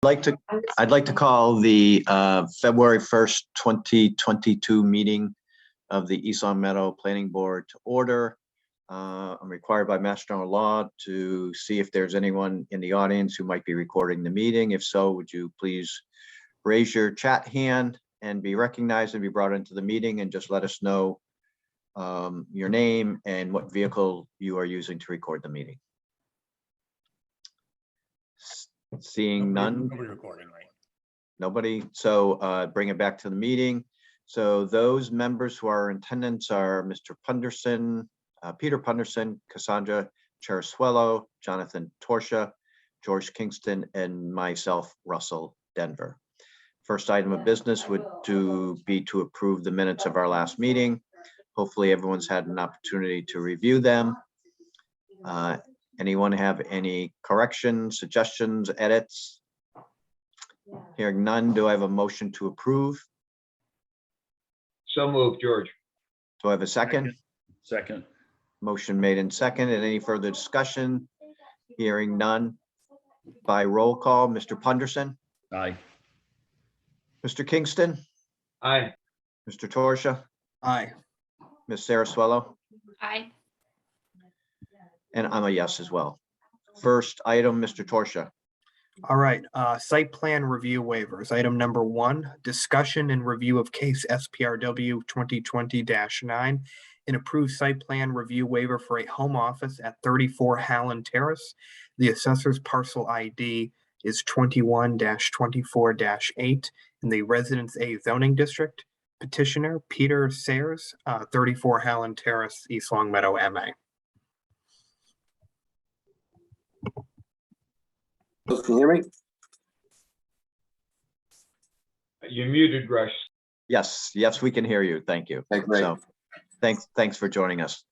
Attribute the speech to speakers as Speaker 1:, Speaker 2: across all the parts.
Speaker 1: I'd like to call the February 1st, 2022 meeting of the East Long Meadow Planning Board to order. I'm required by Mass General Law to see if there's anyone in the audience who might be recording the meeting. If so, would you please raise your chat hand and be recognized and be brought into the meeting, and just let us know your name and what vehicle you are using to record the meeting. Seeing none.
Speaker 2: Nobody recording, right?
Speaker 1: Nobody. So bring it back to the meeting. So those members who are in attendance are Mr. Punderson, Peter Punderson, Cassandra Cherisuelo, Jonathan Torsha, George Kingston, and myself, Russell Denver. First item of business would be to approve the minutes of our last meeting. Hopefully everyone's had an opportunity to review them. Anyone have any corrections, suggestions, edits? Hearing none, do I have a motion to approve?
Speaker 3: So moved, George.
Speaker 1: Do I have a second?
Speaker 2: Second.
Speaker 1: Motion made and seconded. Any further discussion? Hearing none. By roll call, Mr. Punderson,
Speaker 2: Aye.
Speaker 1: Mr. Kingston,
Speaker 3: Aye.
Speaker 1: Mr. Torsha,
Speaker 4: Aye.
Speaker 1: Ms. Sarasuelo,
Speaker 5: Aye.
Speaker 1: and I'm a yes as well. First item, Mr. Torsha.
Speaker 4: All right, site plan review waivers. Item number 1, discussion and review of case SPRW 2020-9, an approved site plan review waiver for a home office at 34 Halland Terrace. The assessor's parcel ID is 21-24-8 in the Residence A zoning district. Petitioner Peter Sayers, 34 Halland Terrace, East Long Meadow, MA.
Speaker 6: Can you hear me?
Speaker 3: You're muted, Russ.
Speaker 1: Yes, we can hear you. Thank you.
Speaker 6: Okay, great.
Speaker 1: So thanks for joining us.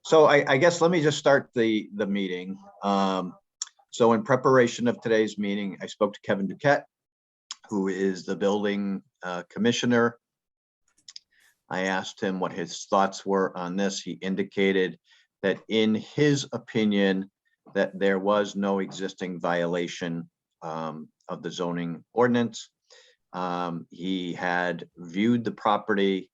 Speaker 1: So I guess let me just start the meeting. So in preparation of today's meeting, I spoke to Kevin Duquette, who is the building commissioner. I asked him what his thoughts were on this. He indicated that in his opinion, that there was no existing violation of the zoning ordinance. He had viewed the property.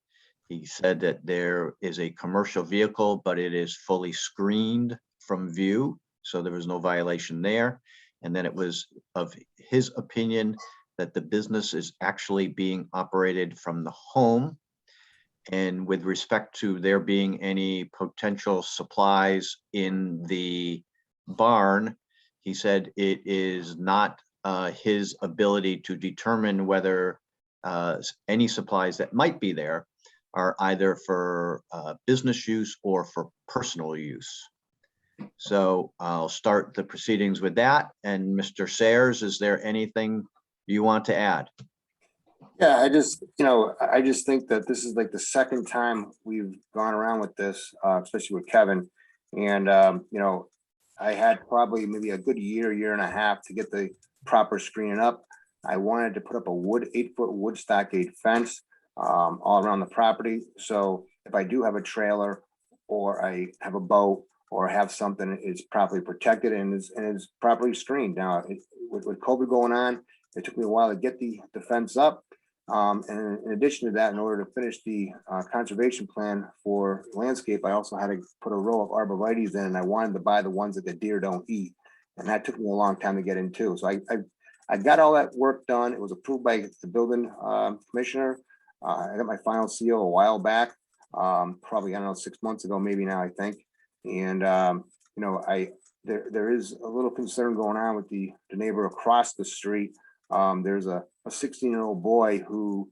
Speaker 1: He said that there is a commercial vehicle, but it is fully screened from view, so there was no violation there. And then it was of his opinion that the business is actually being operated from the home. And with respect to there being any potential supplies in the barn, he said it is not his ability to determine whether any supplies that might be there are either for business use or for personal use. So I'll start the proceedings with that. And Mr. Sayers, is there anything you want to add?
Speaker 6: Yeah, I just think that this is like the second time we've gone around with this, especially with Kevin. And, I had probably maybe a good year and a half to get the proper screening up. I wanted to put up a 8-foot wood stockade fence all around the property. So if I do have a trailer or I have a boat or have something, it's properly protected and is properly screened. Now, with COVID going on, it took me a while to get the fence up. And in addition to that, in order to finish the conservation plan for landscape, I also had to put a row of arborvitaes in, and I wanted to buy the ones that the deer don't eat. And that took me a long time to get into. So I got all that work done. It was approved by the building commissioner. I got my final CO a while back, probably, I don't know, 6 months ago, maybe now, I think. And, there is a little concern going on with the neighbor across the street. There's a 16-year-old boy who,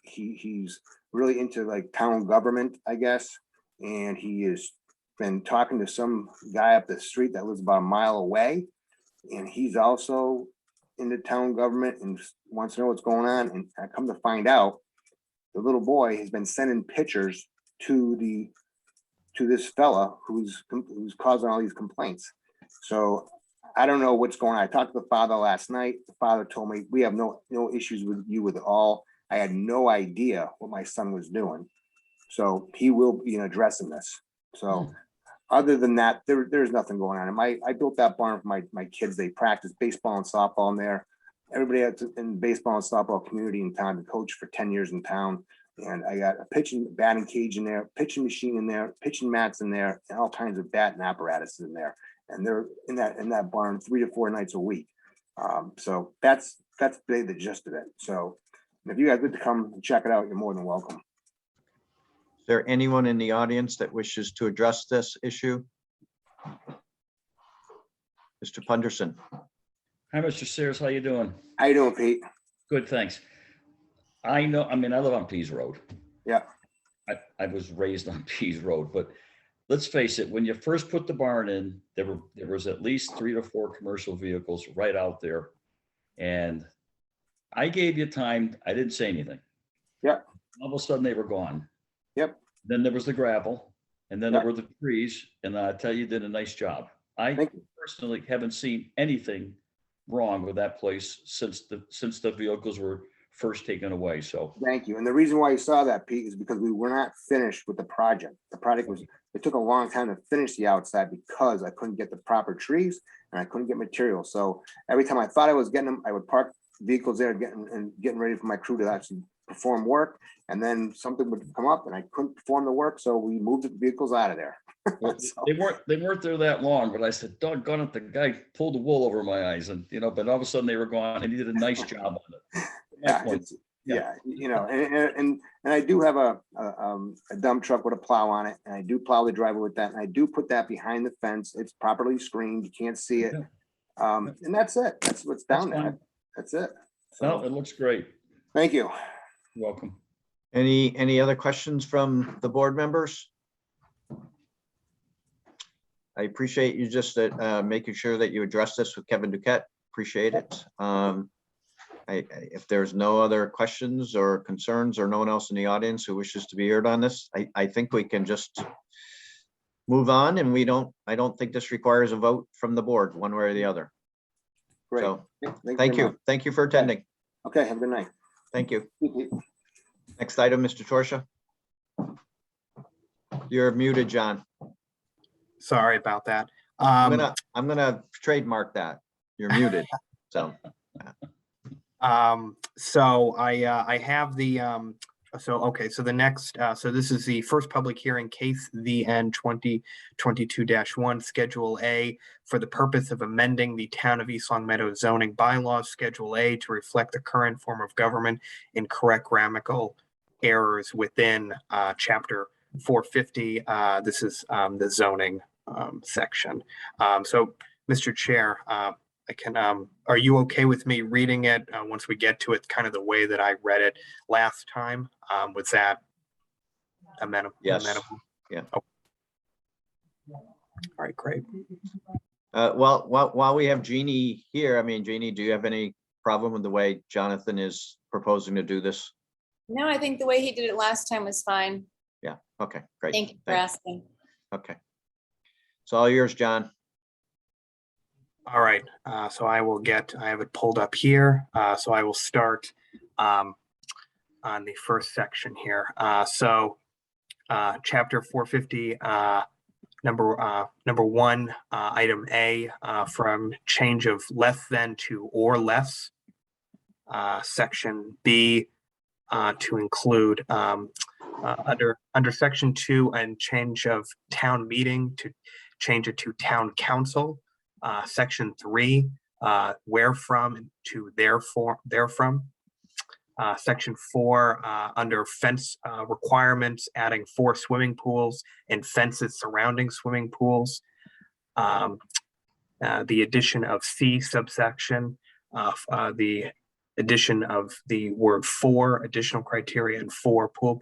Speaker 6: he's really into like town government, I guess. And he has been talking to some guy up the street that lives about a mile away. And he's also into town government and wants to know what's going on. And I come to find out the little boy has been sending pictures to this fella who's causing all these complaints. So I don't know what's going on. I talked to the father last night. The father told me we have no issues with you at all. I had no idea what my son was doing. So he will be addressing this. So other than that, there's nothing going on. And I built that barn for my kids. They practice baseball and softball in there. Everybody in baseball and softball community in town, I coached for 10 years in town. And I got a pitching batting cage in there, pitching machine in there, pitching mats in there, and all kinds of bat and apparatus in there. And they're in that barn 3 to 4 nights a week. So that's really the gist of it. So if you guys would to come and check it out, you're more than welcome.
Speaker 1: Is there anyone in the audience that wishes to address this issue? Mr. Punderson.
Speaker 2: Hi, Mr. Sears. How you doing?
Speaker 6: How you doing, Pete?
Speaker 2: Good, thanks. I know, I mean, I live on Pease Road.
Speaker 6: Yeah.
Speaker 2: I was raised on Pease Road, but let's face it, when you first put the barn in, there was at least 3 to 4 commercial vehicles right out there. And I gave you time. I didn't say anything.
Speaker 6: Yeah.
Speaker 2: All of a sudden they were gone.
Speaker 6: Yep.
Speaker 2: Then there was the gravel, and then
Speaker 6: Yeah.
Speaker 2: there were the trees, and I tell you, did a nice job. I
Speaker 6: Thank you.
Speaker 2: personally haven't seen anything wrong with that place since the vehicles were first taken away. So
Speaker 6: Thank you. And the reason why you saw that, Pete, is because we were not finished with the project. The project was, it took a long time to finish the outside because I couldn't get the proper trees and I couldn't get material. So every time I thought I was getting them, I would park vehicles there getting ready for my crew to actually perform work. And then something would come up and I couldn't perform the work. So we moved the vehicles out of there.
Speaker 2: well,
Speaker 6: So-
Speaker 2: they weren't there that long, but I said, doggone it, the guy pulled the wool over my eyes, and but all of a sudden they were gone, and he did a nice job on it.
Speaker 6: Yeah,
Speaker 2: Excellent.
Speaker 6: and I do have a dump truck with a plow on it, and I do plow the driveway with that, and I do put that behind the fence. It's properly screened. You can't see it. And that's it. That's what's down
Speaker 2: That's
Speaker 6: there.
Speaker 2: fine.
Speaker 6: That's it.
Speaker 2: No,
Speaker 6: So,
Speaker 2: it looks great.
Speaker 6: thank you.
Speaker 2: You're welcome.
Speaker 1: Any other questions from the board members? I appreciate you just making sure that you address this with Kevin Duquette. Appreciate it. If there's no other questions or concerns or no one else in the audience who wishes to be heard on this, I think we can just move on, and I don't think this requires a vote from the board one way or the other.
Speaker 6: Great.
Speaker 1: So
Speaker 6: Thank
Speaker 1: thank
Speaker 6: very much.
Speaker 1: you. Thank you for attending.
Speaker 6: Okay, have a good night.
Speaker 1: Thank you.
Speaker 6: Thank you.
Speaker 1: Next item, Mr. Torsia. You're muted, John.
Speaker 4: Sorry about that.
Speaker 1: I'm gonna trademark that. You're muted. So
Speaker 4: So I have the, okay, so the next, so this is the first public hearing, case VN 2022-1, Schedule A, for the purpose of amending the Town of East Long Meadow zoning bylaws, Schedule A, to reflect the current form of government and correct grammatical errors within Chapter 450. This is the zoning section. So, Mr. Chair, I can, are you okay with me reading it once we get to it, kind of the way that I read it last time? Was that amenable?
Speaker 1: Yes. Yeah.
Speaker 4: Oh. All right, great.
Speaker 1: well, while we have Jeannie here, I mean, Jeannie, do you have any problem with the way Jonathan is proposing to do this?
Speaker 5: No, I think the way he did it last time was fine.
Speaker 1: Yeah. Okay, great.
Speaker 5: Thank you for
Speaker 1: Thanks.
Speaker 5: asking.
Speaker 1: Okay. It's all yours, John.
Speaker 4: All right, so I have it pulled up here. So I will start on the first section here. Chapter 450, number 1, item A, from change of less than to or less. Section B, to include under section 2 and change of town meeting to change it to town council. Section 3, where from to therefrom. Section 4, under fence requirements, adding 4 swimming pools and fences surrounding swimming pools. The addition of C subsection, the addition of the word 4, additional criteria, and 4 pool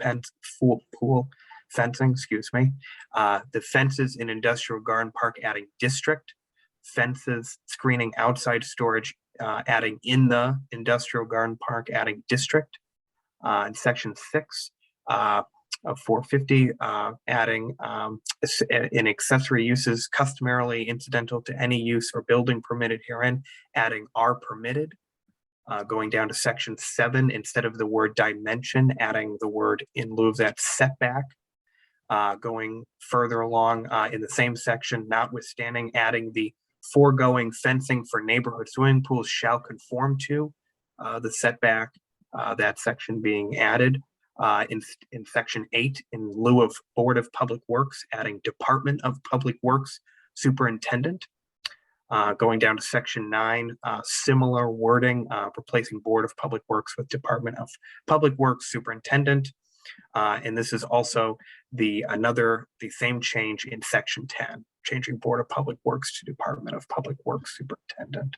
Speaker 4: fencing, excuse me. The fences in industrial garden park, adding district. Fences screening outside storage, adding in the industrial garden park, adding district. In section 6 of 450, adding in accessory uses customarily incidental to any use or building permitted herein, adding are permitted. Going down to section 7, instead of the word dimension, adding the word in lieu of that setback. Going further along in the same section, notwithstanding adding the foregoing fencing for neighborhood swimming pools shall conform to the setback, that section being added. In section 8, in lieu of Board of Public Works, adding Department of Public Works Superintendent. Going down to section 9, similar wording, replacing Board of Public Works with Department of Public Works Superintendent. And this is also the same change in section 10, changing Board of Public Works to Department of Public Works Superintendent.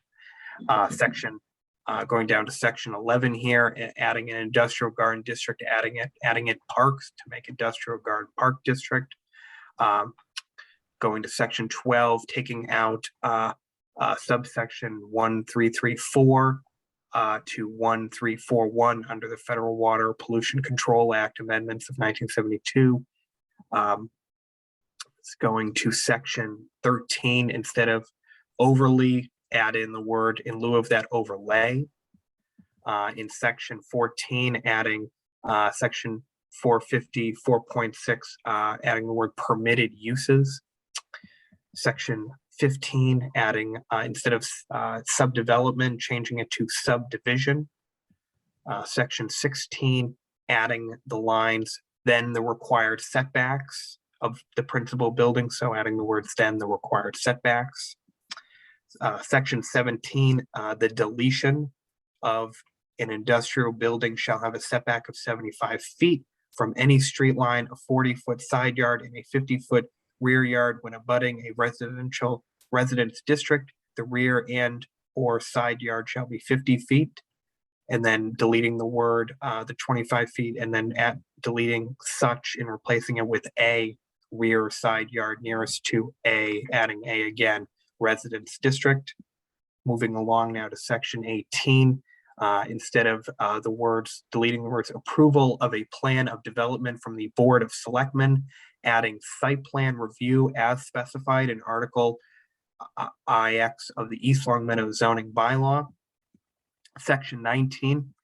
Speaker 4: Going down to section 11 here, adding an industrial garden district, adding it parks to make industrial garden park district. Going to section 12, taking out subsection 1334 to 1341 under the Federal Water Pollution Control Act amendments of 1972. It's going to section 13, instead of overly, add in the word in lieu of that overlay. In section 14, adding section 450, 4.6, adding the word permitted uses. Section 15, adding instead of subdevelopment, changing it to subdivision. Section 16, adding the lines, then the required setbacks of the principal building. So adding the words, then the required setbacks. Section 17, the deletion of an industrial building shall have a setback of 75 feet from any street line, a 40-foot side yard, and a 50-foot rear yard when abutting a residence district. The rear and or side yard shall be 50 feet. And then deleting the word, the 25 feet, and then deleting such and replacing it with a rear side yard nearest to a, adding a again, residence district. Moving along now to section 18. Instead of deleting the words approval of a plan of development from the Board of Selectmen, adding site plan review as specified in Article IX of the East Long Meadow zoning bylaw. Section 19,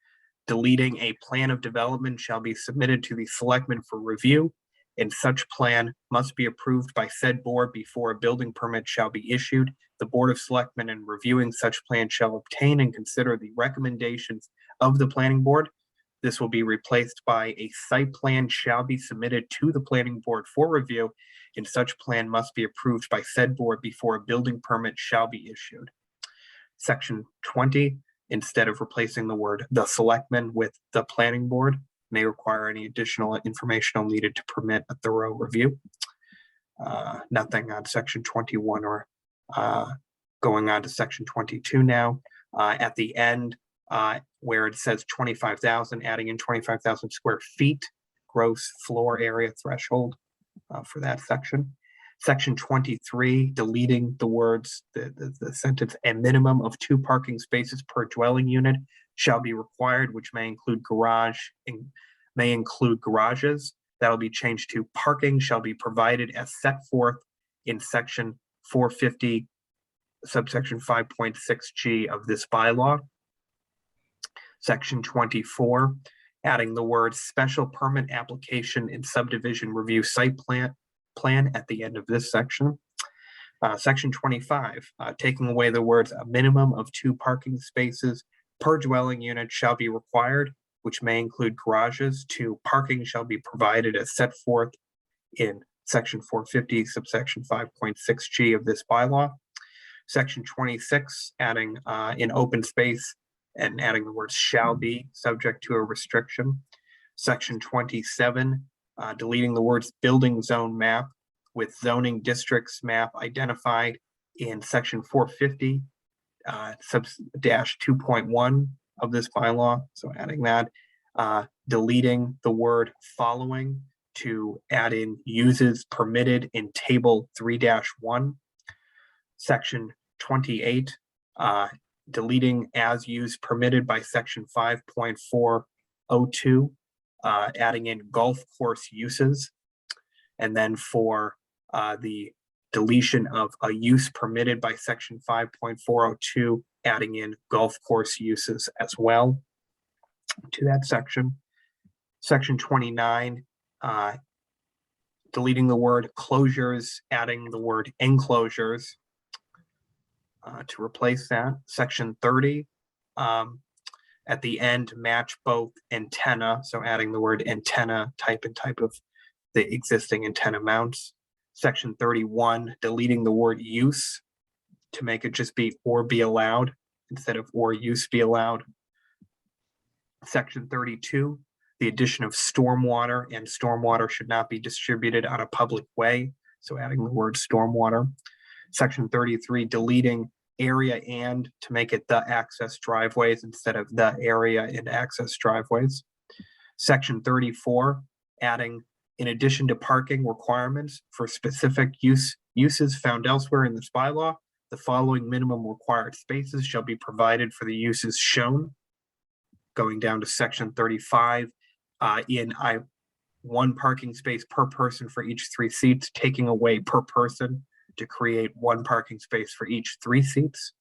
Speaker 4: deleting a plan of development shall be submitted to the selectmen for review, and such plan must be approved by said board before a building permit shall be issued. The Board of Selectmen, in reviewing such plan, shall obtain and consider the recommendations of the planning board. This will be replaced by a site plan shall be submitted to the planning board for review, and such plan must be approved by said board before a building permit shall be issued. Section 20, instead of replacing the word the selectmen with the planning board, may require any additional information needed to permit a thorough review. Nothing on section 21 or going on to section 22 now. At the end, where it says 25,000, adding in 25,000 square feet gross floor area threshold for that section. Section 23, deleting the words, the sentence, a minimum of 2 parking spaces per dwelling unit shall be required, which may include garages. That'll be changed to parking shall be provided as set forth in section 450, subsection 5.6G of this bylaw. Section 24, adding the words special permit application and subdivision review site plan at the end of this section. Section 25, taking away the words a minimum of 2 parking spaces per dwelling unit shall be required, which may include garages. 2 parking shall be provided as set forth in section 450, subsection 5.6G of this bylaw. Section 26, adding in open space and adding the words shall be subject to a restriction. Section 27, deleting the words building zone map with zoning districts map identified in section 450 -2.1 of this bylaw. So adding that, deleting the word following to add in uses permitted in table 3-1. Section 28, deleting as used permitted by section 5.402, adding in golf course uses. And then for the deletion of a use permitted by section 5.402, adding in golf course uses as well to that section. Section 29, deleting the word closures, adding the word enclosures to replace that. Section 30, at the end, match both antenna, so adding the word antenna type and type of the existing antenna mounts. Section 31, deleting the word use to make it just be or be allowed instead of or use be allowed. Section 32, the addition of stormwater, and stormwater should not be distributed on a public way, so adding the word stormwater. Section 33, deleting area and to make it the access driveways instead of the area and access driveways. Section 34, adding in addition to parking requirements for specific uses found elsewhere in this bylaw, the following minimum required spaces shall be provided for the uses shown. Going down to section 35, one parking space per person for each 3 seats, taking away per person to create 1 parking space for each 3 seats.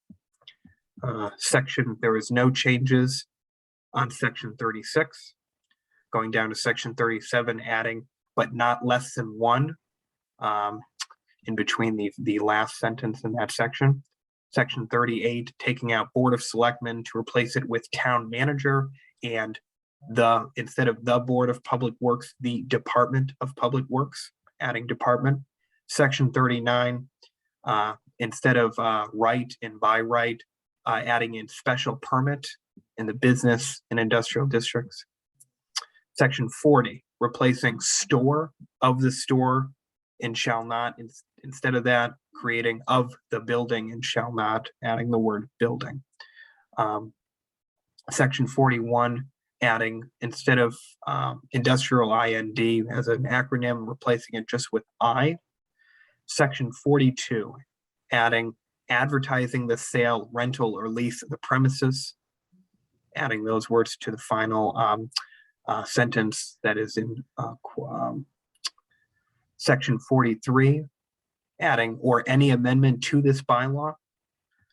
Speaker 4: There is no changes on section 36. Going down to section 37, adding but not less than 1 in between the last sentence in that section. Section 38, taking out Board of Selectmen to replace it with Town Manager, and instead of the Board of Public Works, the Department of Public Works, adding department. Section 39, instead of right and by right, adding in special permit in the business and industrial districts. Section 40, replacing store of the store and shall not, instead of that, creating of the building and shall not, adding the word building. Section 41, adding instead of industrial IND as an acronym, replacing it just with I. Section 42, adding advertising the sale, rental, or lease of the premises, adding those words to the final sentence that is in section 43, adding or any amendment to this bylaw.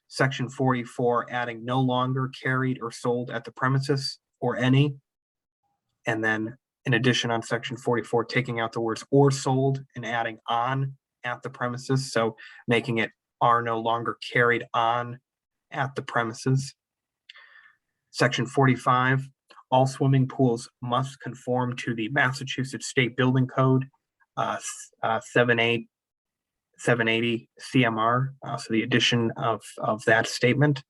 Speaker 4: Section 44, adding no longer carried or sold at the premises or any. And then in addition on section 44, taking out the words or sold and adding on at the premises. So making it are no longer carried on at the premises. Section 45, all swimming pools must conform to the Massachusetts State Building Code 780 CMR. So the addition of that statement.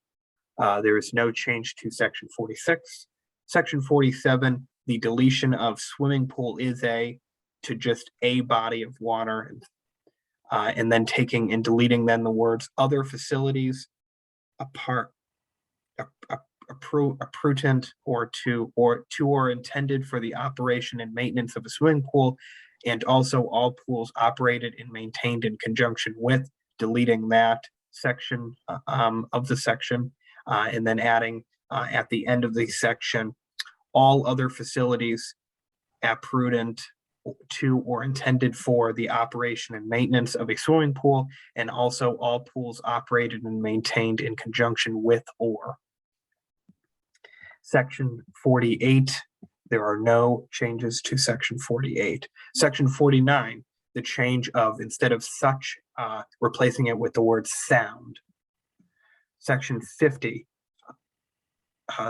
Speaker 4: There is no change to section 46. Section 47, the deletion of swimming pool is to just a body of water, and then taking and deleting then the words other facilities appurtenant or intended for the operation and maintenance of a swimming pool, and also all pools operated and maintained in conjunction with, deleting that section of the section, and then adding at the end of the section, all other facilities appurtenant to or intended for the operation and maintenance of a swimming pool, and also all pools operated and maintained in conjunction with or. Section 48, there are no changes to section 48. Section 49, the change of instead of such, replacing it with the word sound. Section 50,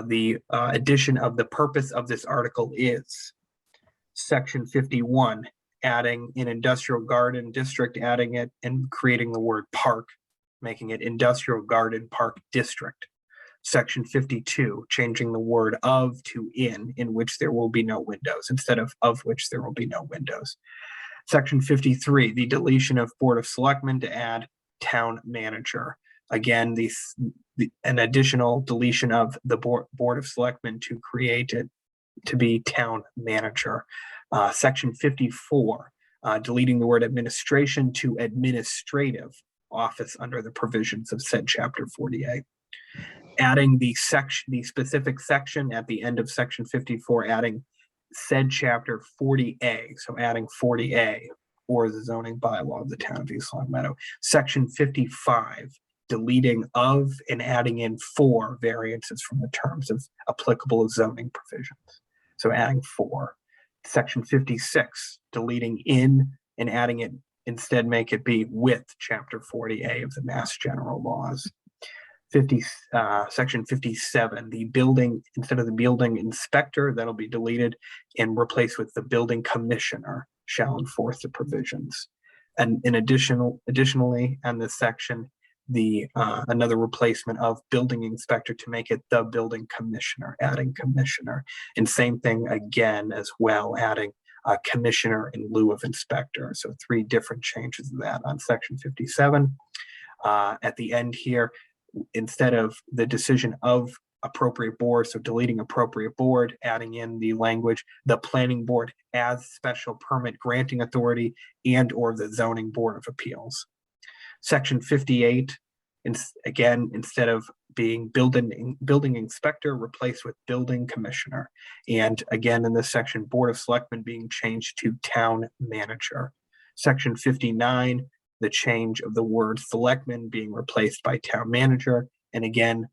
Speaker 4: the addition of the purpose of this article is. Section 51, adding in industrial garden district, adding it and creating the word park, making it industrial garden park district. Section 52, changing the word of to in which there will be no windows, instead of which there will be no windows. Section 53, the deletion of Board of Selectmen to add town manager. Again, an additional deletion of the Board of Selectmen to create it to be town manager. Section 54, deleting the word administration to administrative office under the provisions of said chapter 48. Adding the specific section at the end of section 54, adding said chapter 40A. So adding 40A, or the zoning bylaw of the town of East Long Meadow. Section 55, deleting of and adding in 4 variances from the terms of applicable zoning provisions. So adding 4. Section 56, deleting in and adding it, instead make it be with Chapter 40A of the Mass General Laws. Section 57, the building, instead of the building inspector, that'll be deleted and replaced with the building commissioner shall enforce the provisions. And additionally, on this section, another replacement of building inspector to make it the building commissioner, adding commissioner. And same thing again as well, adding commissioner in lieu of inspector. So 3 different changes of that on section 57. At the end here, instead of the decision of appropriate board, so deleting appropriate board, adding in the language, the planning board as special permit granting authority and or the zoning board of appeals. Section 58, again, instead of being building inspector, replaced with building commissioner. And again, in this section, board of selectmen being changed to town manager. Section 59, the change of the word selectmen being replaced by town manager. And again,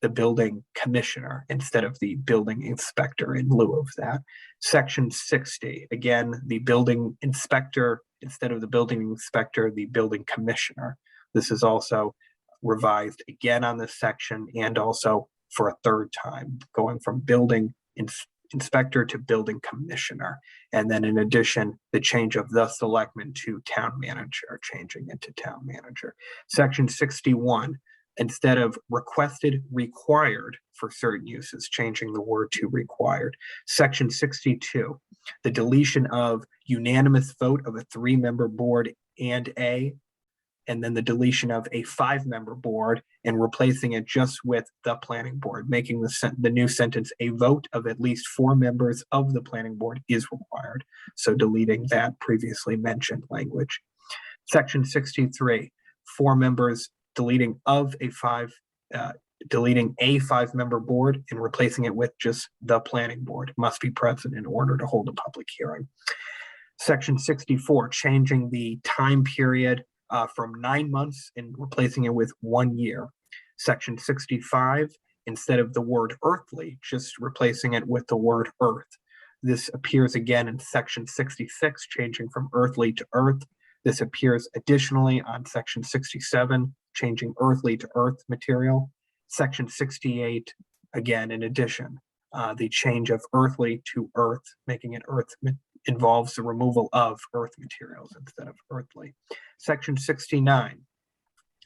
Speaker 4: the building commissioner instead of the building inspector in lieu of that. Section 60, again, the building inspector instead of the building inspector, the building commissioner. This is also revised again on this section and also for a 3rd time, going from building inspector to building commissioner. And then in addition, the change of the selectman to town manager, changing it to town manager. Section 61, instead of requested, required for certain uses, changing the word to required. Section 62, the deletion of unanimous vote of a 3-member board and then the deletion of a 5-member board and replacing it just with the planning board, making the new sentence, a vote of at least 4 members of the planning board is required. So deleting that previously mentioned language. Section 63, 4 members, deleting a 5-member board and replacing it with just the planning board must be present in order to hold a public hearing. Section 64, changing the time period from 9 months and replacing it with 1 year. Section 65, instead of the word earthly, just replacing it with the word earth. This appears again in section 66, changing from earthly to earth. This appears additionally on section 67, changing earthly to earth material. Section 68, again, in addition, the change of earthly to earth, making it earth involves the removal of earth materials instead of earthly. Section 69,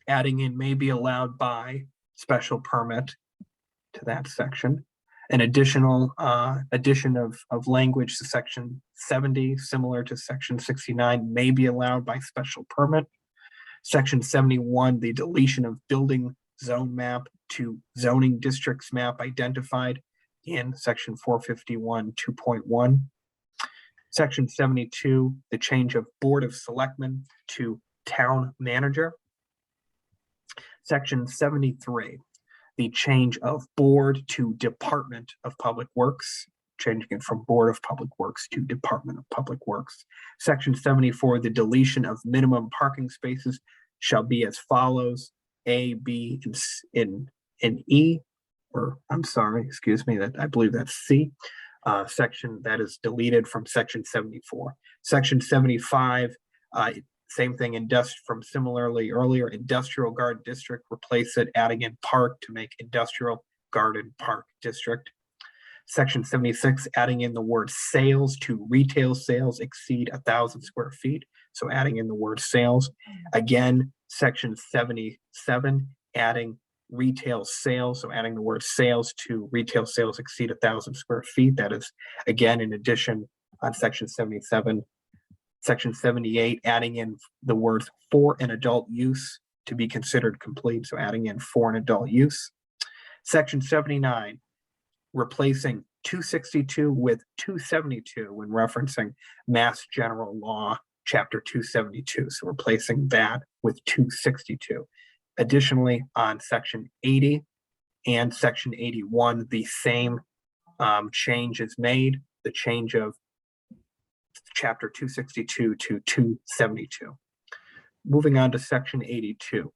Speaker 4: adding in may be allowed by special permit to that section. An additional addition of language to section 70, similar to section 69, may be allowed by special permit. Section 71, the deletion of building zone map to zoning districts map identified in section 451 2.1. Section 72, the change of board of selectmen to town manager. Section 73, the change of board to Department of Public Works, changing it from Board of Public Works to Department of Public Works. Section 74, the deletion of minimum parking spaces shall be as follows: A, B, and E, or I'm sorry, excuse me, that I believe that's C. Section that is deleted from section 74. Section 75, same thing, from similarly earlier, industrial garden district, replace it, adding in park to make industrial garden park district. Section 76, adding in the word sales to retail sales exceed 1,000 square feet. So adding in the word sales. Again, section 77, adding retail sales, so adding the word sales to retail sales exceed 1,000 square feet. That is, again, in addition on section 77. Section 78, adding in the words for an adult use to be considered complete, so adding in for an adult use. Section 79, replacing 262 with 272 when referencing Mass General Law, Chapter 272, so replacing that with 262. Additionally, on section 80 and section 81, the same change is made, the change of chapter 262 to 272. Moving on to section 82.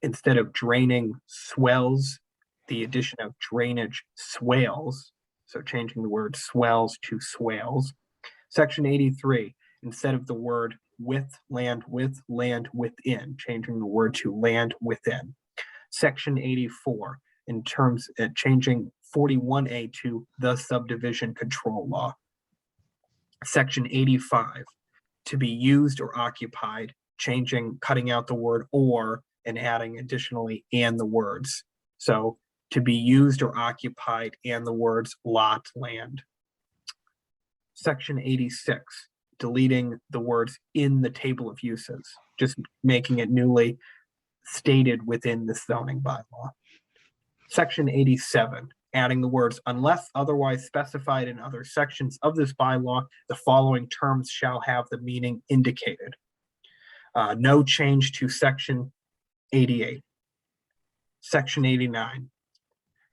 Speaker 4: Instead of draining swells, the addition of drainage swales, so changing the word swells to swales. Section 83, instead of the word with, land within, changing the word to land within. Section 84, in terms of changing 41A to the subdivision control law. Section 85, to be used or occupied, cutting out the word or and adding additionally and the words. So to be used or occupied and the words lot, land. Section 86, deleting the words in the table of uses, just making it newly stated within the zoning bylaw. Section 87, adding the words unless otherwise specified in other sections of this bylaw, the following terms shall have the meaning indicated. No change to section 88. Section 89,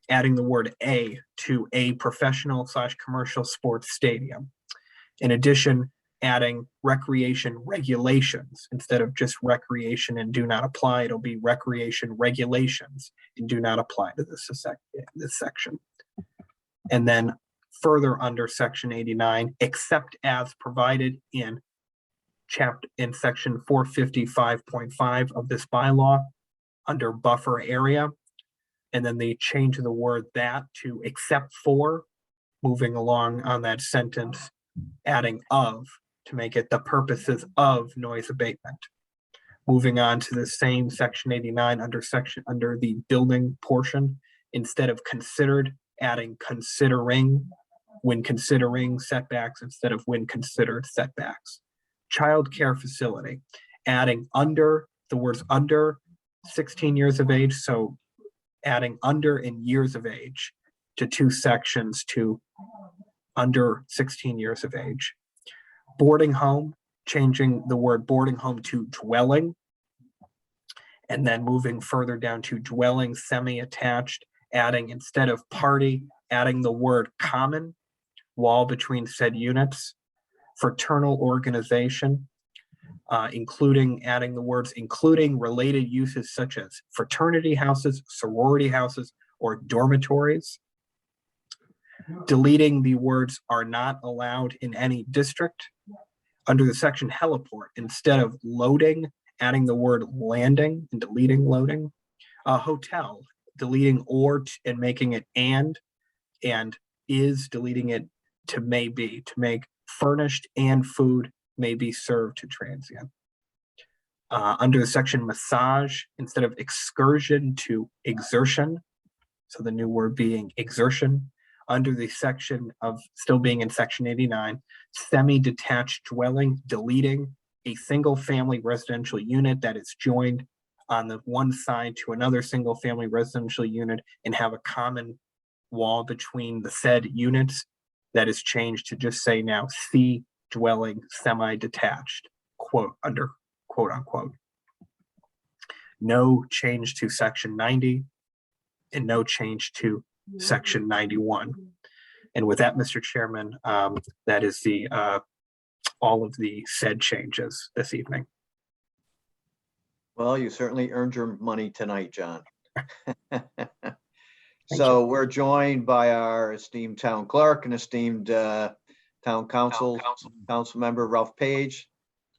Speaker 4: adding the word a to a professional / commercial sports stadium. In addition, adding recreation regulations instead of just recreation and do not apply. It'll be recreation regulations and do not apply to this section. And then further under section 89, except as provided in section 455.5 of this bylaw under buffer area. And then they change the word that to except for, moving along on that sentence, adding of to make it the purposes of noise abatement. Moving on to the same section 89 under the building portion, instead of considered, adding considering, when considering setbacks instead of when considered setbacks. Child care facility, adding under the words under 16 years of age, so adding under and years of age to two sections to under 16 years of age. Boarding home, changing the word boarding home to dwelling, and then moving further down to dwelling semi-attached, adding instead of party, adding the word common, wall between said units. Fraternal organization, adding the words including related uses such as fraternity houses, sorority houses, or dormitories. Deleting the words are not allowed in any district. Under the section heliport, instead of loading, adding the word landing and deleting loading. Hotel, deleting or and making it and is, deleting it to may be, to make furnished and food may be served to transient. Under the section massage, instead of excursion to exertion, so the new word being exertion. Under the section of, still being in section 89, semi-detached dwelling, deleting a single family residential unit that is joined on the one side to another single family residential unit and have a common wall between the said units. That is changed to just say now C dwelling semi-detached, quote, under quote unquote. No change to section 90 and no change to section 91. And with that, Mr. Chairman, that is the all of the said changes this evening.
Speaker 1: Well, you certainly earned your money tonight, John. So we're joined by our esteemed town clerk and esteemed town council member Ralph Page.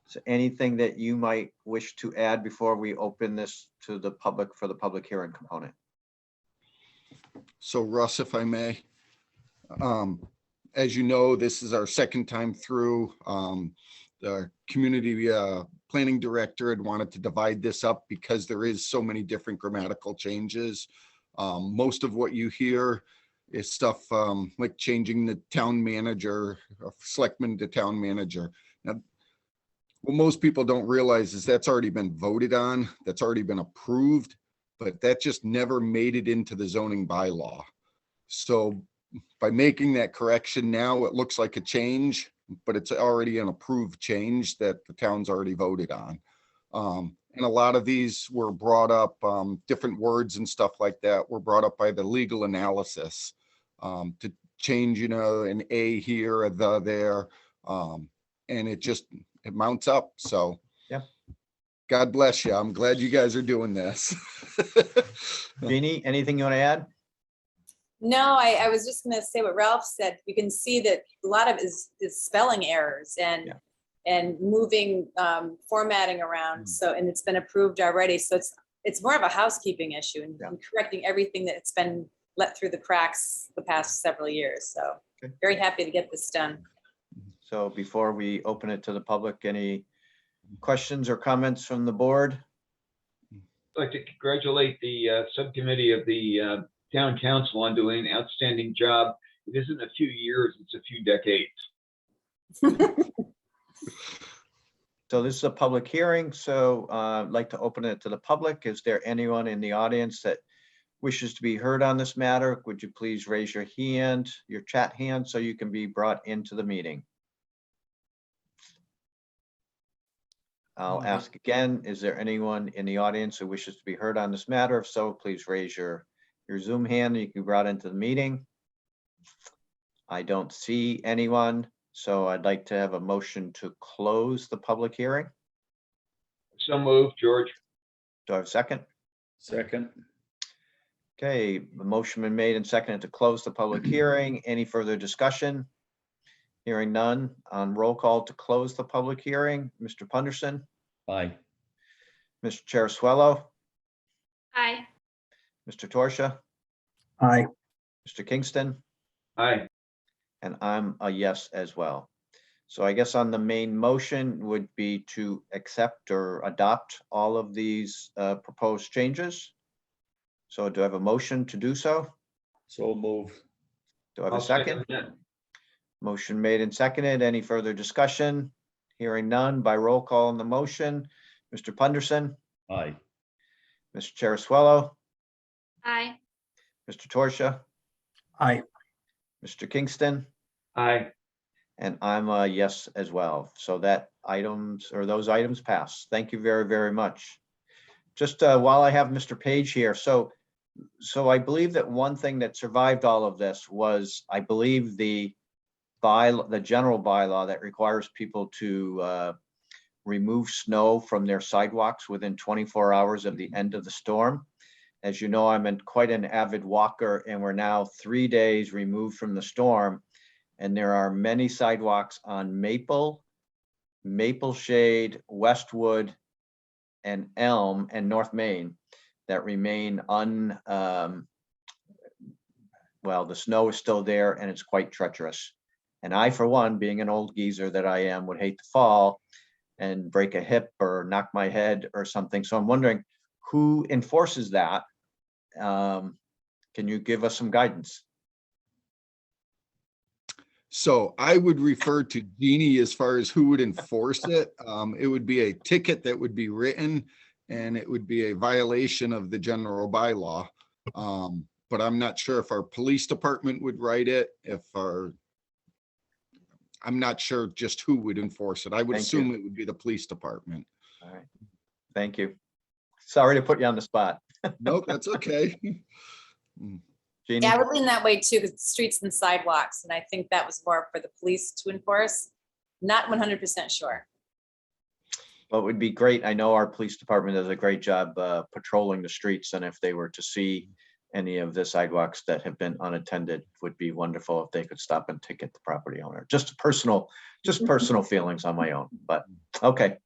Speaker 1: So anything that you might wish to add before we open this to the public for the public hearing component?
Speaker 7: So Russ, if I may, as you know, this is our second time through. The community planning director had wanted to divide this up because there is so many different grammatical changes. Most of what you hear is stuff like changing the town manager, selectman to town manager. Now, what most people don't realize is that's already been voted on, that's already been approved, but that just never made it into the zoning bylaw. So by making that correction now, it looks like a change, but it's already an approved change that the town's already voted on. And a lot of these were brought up, different words and stuff like that were brought up by the legal analysis to change, you know, an A here, a the there, and it mounts up. So
Speaker 1: yeah,
Speaker 7: God bless you. I'm glad you guys are doing this.
Speaker 1: Jeannie, anything you want to add?
Speaker 5: No, I was just gonna say what Ralph said. You can see that a lot of it is spelling errors, and
Speaker 1: Yeah.
Speaker 5: and moving formatting around. So, and it's been approved already. So it's more of a housekeeping issue and
Speaker 1: Yeah.
Speaker 5: correcting everything that's been let through the cracks the past several years. So
Speaker 1: Okay.
Speaker 5: very happy to get this done.
Speaker 1: So before we open it to the public, any questions or comments from the board?
Speaker 3: I'd like to congratulate the subcommittee of the town council on doing an outstanding job. It isn't a few years, it's a few decades.
Speaker 1: So this is a public hearing, so I'd like to open it to the public. Is there anyone in the audience that wishes to be heard on this matter? Would you please raise your hand, your chat hand, so you can be brought into the meeting? I'll ask again, is there anyone in the audience who wishes to be heard on this matter? If so, please raise your Zoom hand and you can be brought into the meeting. I don't see anyone, so I'd like to have a motion to close the public hearing.
Speaker 3: So moved, George.
Speaker 1: Do I have a second?
Speaker 2: Second.
Speaker 1: Okay, the motion been made and seconded to close the public hearing. Any further discussion? Hearing none. On roll call to close the public hearing, Mr. Punderson,
Speaker 2: Aye.
Speaker 1: Mr. Chair,
Speaker 5: Aye.
Speaker 1: Mr. Torsia,
Speaker 4: Aye.
Speaker 1: Mr. Kingston,
Speaker 3: Aye.
Speaker 1: and I'm a yes as well. So I guess on the main motion would be to accept or adopt all of these proposed changes. So do I have a motion to do so?
Speaker 2: So move.
Speaker 1: Do I have
Speaker 3: I'll
Speaker 1: a second?
Speaker 3: that.
Speaker 1: Motion made and seconded. Any further discussion? Hearing none by roll call on the motion. Mr. Punderson,
Speaker 2: Aye.
Speaker 1: Mr. Chair,
Speaker 5: Aye.
Speaker 1: Mr. Torsia,
Speaker 4: Aye.
Speaker 1: Mr. Kingston,
Speaker 3: Aye.
Speaker 1: and I'm a yes as well. So that those items pass. Thank you very, very much. Just while I have Mr. Page here, so I believe that one thing that survived all of this was, I believe, the general bylaw that requires people to remove snow from their sidewalks within 24 hours of the end of the storm. As you know, I'm quite an avid walker, and we're now 3 days removed from the storm. And there are many sidewalks on Maple Shade, Westwood, and Elm and North Main that remain well, the snow is still there and it's quite treacherous. And I, for one, being an old geezer that I am, would hate to fall and break a hip or knock my head or something. So I'm wondering who enforces that? Can you give us some guidance?
Speaker 7: So I would refer to Jeannie as far as who would enforce it. It would be a ticket that would be written, and it would be a violation of the general bylaw. But I'm not sure if our police department would write it, I'm not sure just who would enforce it. I would
Speaker 1: Thank
Speaker 7: assume
Speaker 1: you.
Speaker 7: it would be the police department.
Speaker 1: All right. Thank you. Sorry to put you on the spot.
Speaker 7: Nope, that's okay.
Speaker 1: Jeannie?
Speaker 5: Yeah, I would lean that way too, because streets and sidewalks, and I think that was more for the police to enforce. Not 100% sure.
Speaker 1: Well, it would be great. I know our police department does a great job patrolling the streets, and if they were to see any of the sidewalks that have been unattended, would be wonderful if they could stop and ticket the property owner. Just personal feelings on my own, but okay.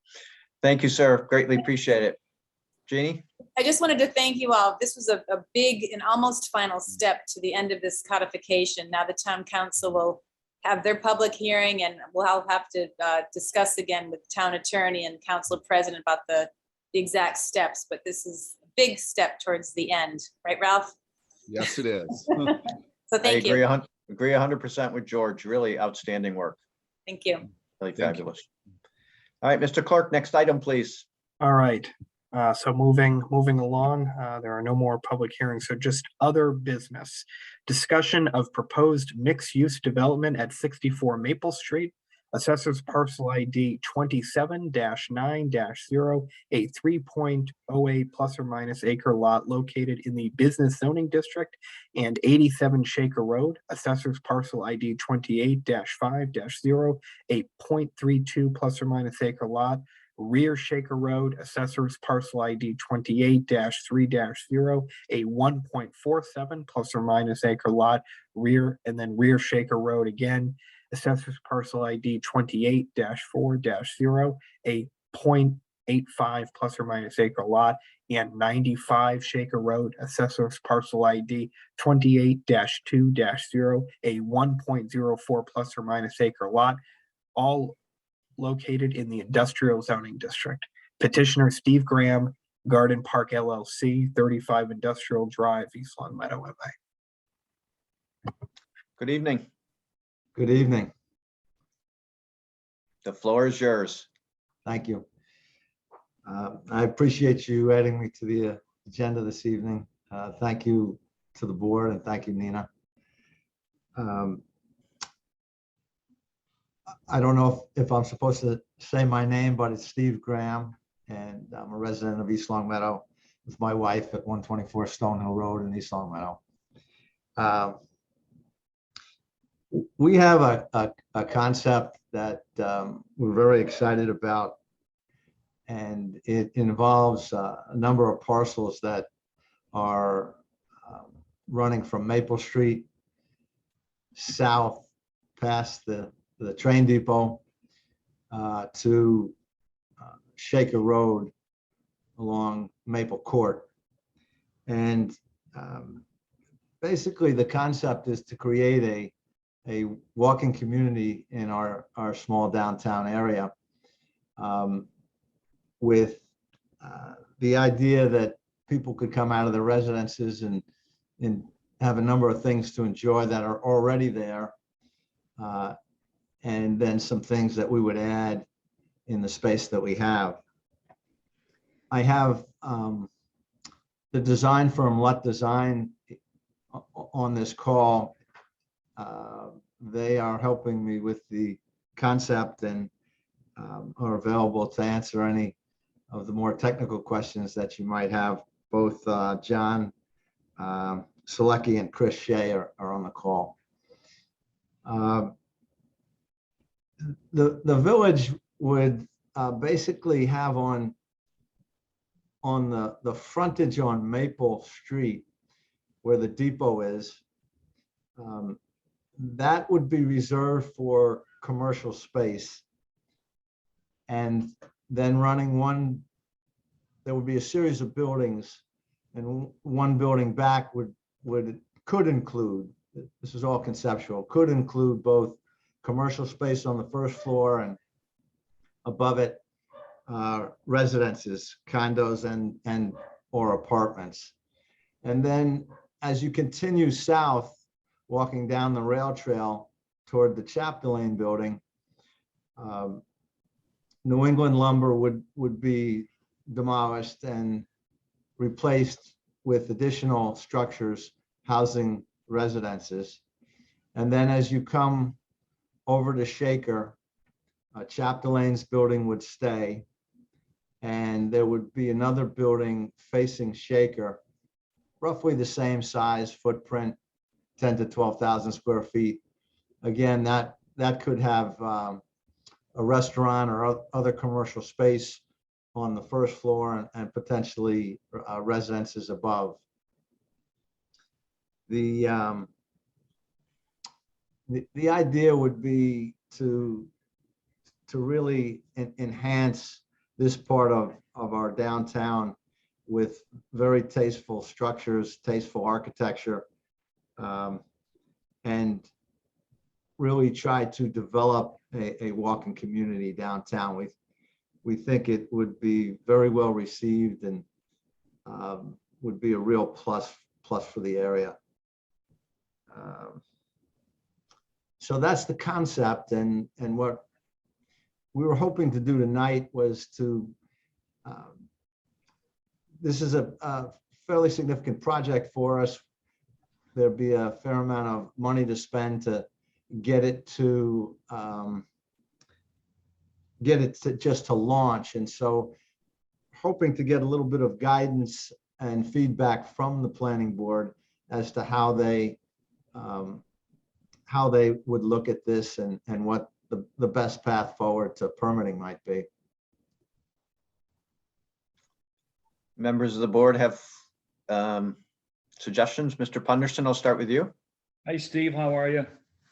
Speaker 1: Thank you, sir. Greatly appreciate it. Jeannie?
Speaker 5: I just wanted to thank you all. This was a big and almost final step to the end of this codification. Now the town council will have their public hearing, and we'll have to discuss again with the town attorney and council president about the exact steps, but this is a big step towards the end, right, Ralph?
Speaker 7: Yes, it is.
Speaker 5: So thank
Speaker 1: I
Speaker 5: you.
Speaker 1: agree 100% with George. Really outstanding work.
Speaker 5: Thank you.
Speaker 1: Really
Speaker 7: Thank you.
Speaker 1: fabulous. All right, Mr. Clerk, next item, please.
Speaker 4: All right. So moving along, there are no more public hearings, so just other business. Discussion of proposed mixed-use development at 64 Maple Street. Assessors parcel ID 27-9-0, a 3.08 plus or minus acre lot located in the business zoning district, and 87 Shaker Road. Assessors parcel ID 28-5-0, a 0.32 plus or minus acre lot, rear Shaker Road. Assessors parcel ID 28-3-0, a 1.47 plus or minus acre lot, rear, and then rear Shaker Road again. Assessors Parcel ID 28-4-0, a 0.85 plus or minus acre lot, and 95 Shaker Road, Assessors Parcel ID 28-2-0, a 1.04 plus or minus acre lot, all located in the industrial zoning district. Petitioner Steve Graham, Garden Park LLC, 35 Industrial Drive, East Long Meadow, MA.
Speaker 1: Good evening.
Speaker 8: Good evening.
Speaker 1: The floor is yours.
Speaker 8: Thank you. I appreciate you adding me to the agenda this evening. Thank you to the board and thank you, Nina. I don't know if I'm supposed to say my name, but it's Steve Graham, and I'm a resident of East Long Meadow with my wife at 124 Stonehill Road in East Long Meadow. We have a concept that we're very excited about, and it involves a number of parcels that are running from Maple Street south past the train depot to Shaker Road along Maple Court. And basically the concept is to create a walking community in our small downtown area, with the idea that people could come out of their residences and have a number of things to enjoy that are already there, and then some things that we would add in the space that we have. I have the design firm Let Design on this call. They are helping me with the concept and are available to answer any of the more technical questions that you might have. Both John Selecki and Chris Shea are on the call. The village would basically have on the frontage on Maple Street where the depot is, that would be reserved for commercial space. And then running there would be a series of buildings, and one building back could include, this is all conceptual, could include both commercial space on the first floor and above it, residences, condos and or apartments. And then as you continue south, walking down the rail trail toward the Chapter Lane building, New England lumber would be demolished and replaced with additional structures housing residences. And then as you come over to Shaker, Chapter Lane's building would stay, and there would be another building facing Shaker, roughly the same size, footprint, 10 to 12,000 square feet. Again, that could have a restaurant or other commercial space on the first floor and potentially residences above. The idea would be to really enhance this part of our downtown with very tasteful structures, tasteful architecture, and really try to develop a walking community downtown. We think it would be very well received and would be a real plus for the area. So that's the concept, and what we were hoping to do tonight was to, this is a fairly significant project for us. There'd be a fair amount of money to spend to get it to just to launch. And so hoping to get a little bit of guidance and feedback from the planning board as to how they would look at this and what the best path forward to permitting might be.
Speaker 1: Members of the board have suggestions. Mr. Punderson, I'll start with you.
Speaker 2: Hi, Steve. How are you?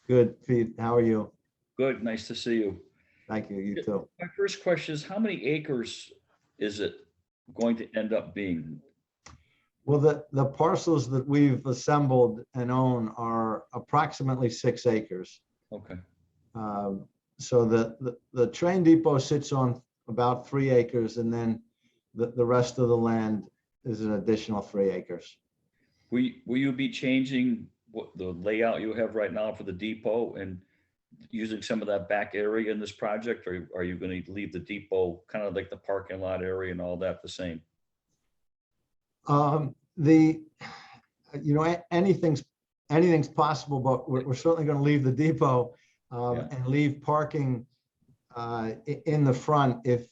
Speaker 8: Good, Pete. How are you?
Speaker 2: Good, nice to see you.
Speaker 8: Thank you, you too.
Speaker 2: My first question is, how many acres is it going to end up being?
Speaker 8: Well, the parcels that we've assembled and own are approximately 6 acres.
Speaker 2: Okay,
Speaker 8: So the train depot sits on about 3 acres, and then the rest of the land is an additional 3 acres.
Speaker 2: will you be changing what the layout you have right now for the depot and using some of that back area in this project, or are you going to leave the depot kind of like the parking lot area and all that the same?
Speaker 8: Anything's possible, but we're certainly going to leave the depot
Speaker 2: Yeah.
Speaker 8: and leave parking in the front. If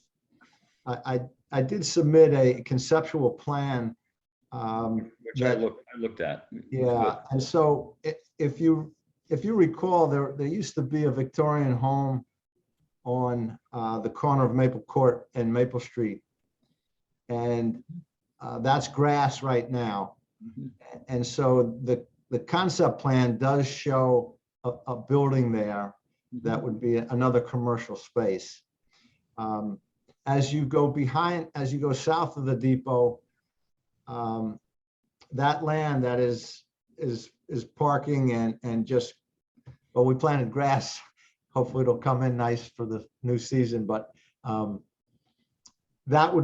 Speaker 8: I did submit a conceptual plan.
Speaker 2: Which I looked at.
Speaker 8: Yeah, and so if you recall, there used to be a Victorian home on the corner of Maple Court and Maple Street. And that's grass right now.
Speaker 2: Mhm.
Speaker 8: And so the concept plan does show a building there that would be another commercial space. As you go south of the depot, that land that is parking and just, well, we planted grass. Hopefully it'll come in nice for the new season, but that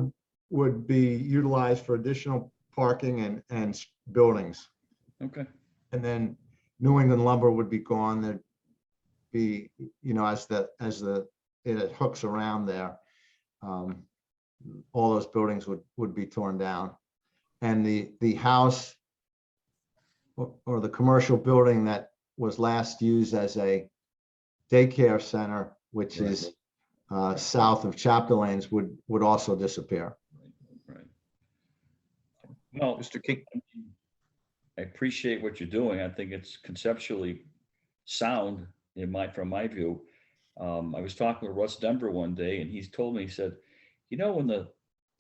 Speaker 8: would be utilized for additional parking and buildings.
Speaker 2: Okay,
Speaker 8: And then New England lumber would be gone. There'd be, as it hooks around there, all those buildings would be torn down. And the house or the commercial building that was last used as a daycare center, which
Speaker 2: Right.
Speaker 8: is south of Chapter Lanes, would also disappear.
Speaker 2: right. Well,
Speaker 1: Mr. King,
Speaker 2: I appreciate what you're doing. I think it's conceptually sound from my view. I was talking with Russ Denver one day, and he's told me, he said, when the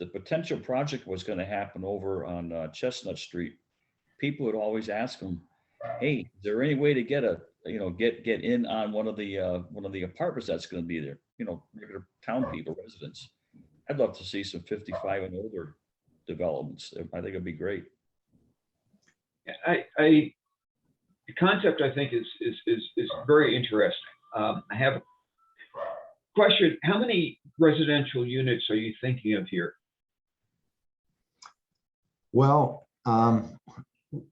Speaker 2: potential project was going to happen over on Chestnut Street, people would always ask him, "Hey, is there any way to get get in on one of the apartments that's going to be there? Regular town people, residents. I'd love to see some 55 and older developments. I think it'd be great."
Speaker 3: The concept, I think, is very interesting. I have a question. How many residential units are you thinking of here?
Speaker 8: Well,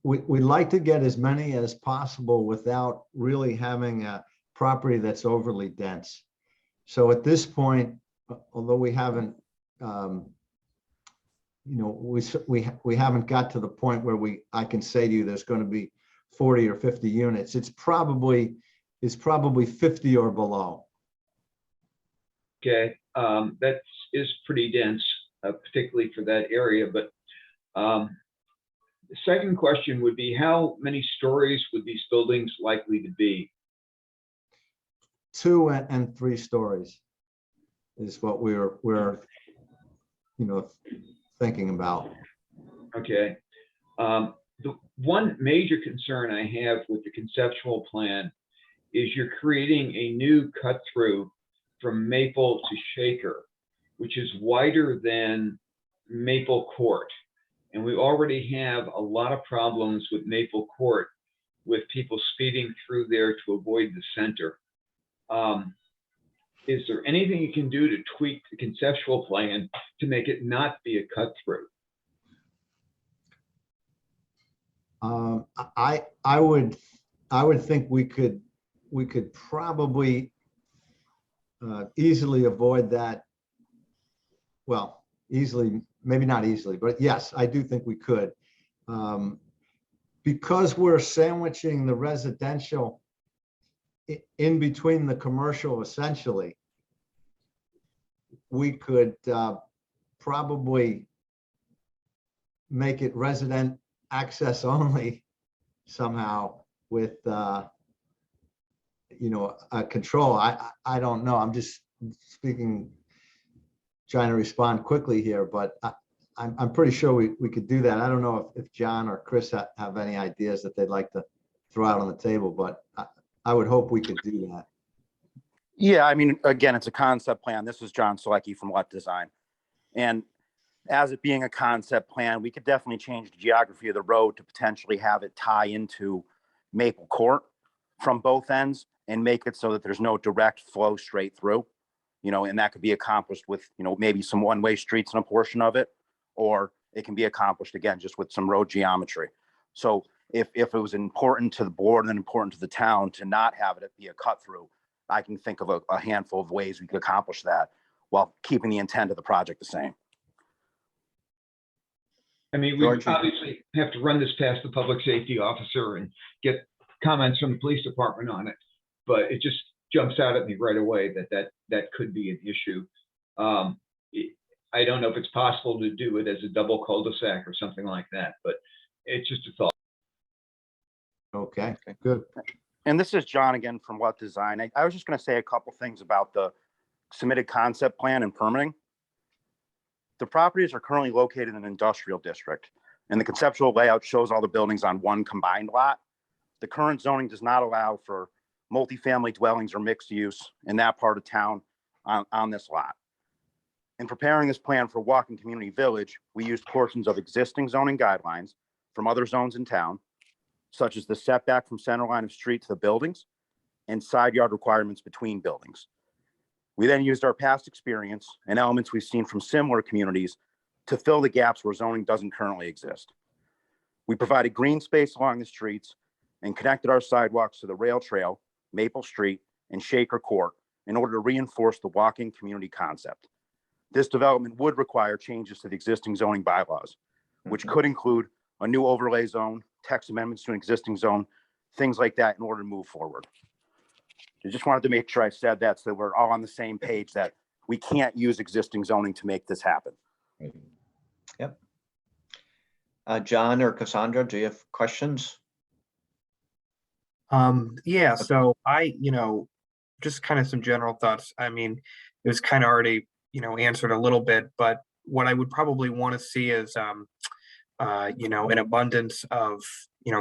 Speaker 8: we'd like to get as many as possible without really having a property that's overly dense. So at this point, although we haven't, we haven't got to the point where I can say to you there's going to be 40 or 50 units. It's probably 50 or below.
Speaker 3: Okay, that is pretty dense, particularly for that area. But the second question would be, how many stories would these buildings likely to be?
Speaker 8: 2 and 3 stories is what we're thinking about.
Speaker 3: Okay. The one major concern I have with the conceptual plan is you're creating a new cut through from Maple to Shaker, which is wider than Maple Court. And we already have a lot of problems with Maple Court with people speeding through there to avoid the center. Is there anything you can do to tweak the conceptual plan to make it not be a cut through?
Speaker 8: I would think we could probably easily avoid that. Well, easily, maybe not easily, but yes, I do think we could. Because we're sandwiching the residential in between the commercial, essentially, we could probably make it resident access only somehow with a control. I don't know. I'm just speaking, trying to respond quickly here, but I'm pretty sure we could do that. I don't know if John or Chris have any ideas that they'd like to throw out on the table, but I would hope we could do that.
Speaker 9: Yeah, I mean, again, it's a concept plan. This is John Selecki from What Design. And as it being a concept plan, we could definitely change the geography of the road to potentially have it tie into Maple Court from both ends and make it so that there's no direct flow straight through, and that could be accomplished with, maybe some one-way streets in a portion of it, or it can be accomplished again, just with some road geometry. So if it was important to the board and important to the town to not have it be a cut through, I can think of a handful of ways we could accomplish that while keeping the intent of the project the same.
Speaker 3: I mean, we
Speaker 1: George?
Speaker 3: obviously have to run this past the public safety officer and get comments from the police department on it, but it just jumps out at me right away that could be an issue. I don't know if it's possible to do it as a double cul-de-sac or something like that, but it's just a thought.
Speaker 8: Okay, good.
Speaker 9: And this is John again from What Design. I was just going to say a couple things about the submitted concept plan and permitting. The properties are currently located in an industrial district, and the conceptual layout shows all the buildings on one combined lot. The current zoning does not allow for multifamily dwellings or mixed use in that part of town on this lot. In preparing this plan for Walking Community Village, we used portions of existing zoning guidelines from other zones in town, such as the setback from center line of street to the buildings and side yard requirements between buildings. We then used our past experience and elements we've seen from similar communities to fill the gaps where zoning doesn't currently exist. We provided green space along the streets and connected our sidewalks to the rail trail, Maple Street, and Shaker Court in order to reinforce the walking community concept. This development would require changes to the existing zoning bylaws, which could include a new overlay zone, text amendments to an existing zone, things like that in order to move forward. I just wanted to make sure I said that so that we're all on the same page that we can't use existing zoning to make this happen.
Speaker 1: Yep. John or Cassandra, do you have questions?
Speaker 4: Yeah, so just kind of some general thoughts. I mean, it was kind of already, answered a little bit, but what I would probably want to see is, an abundance of,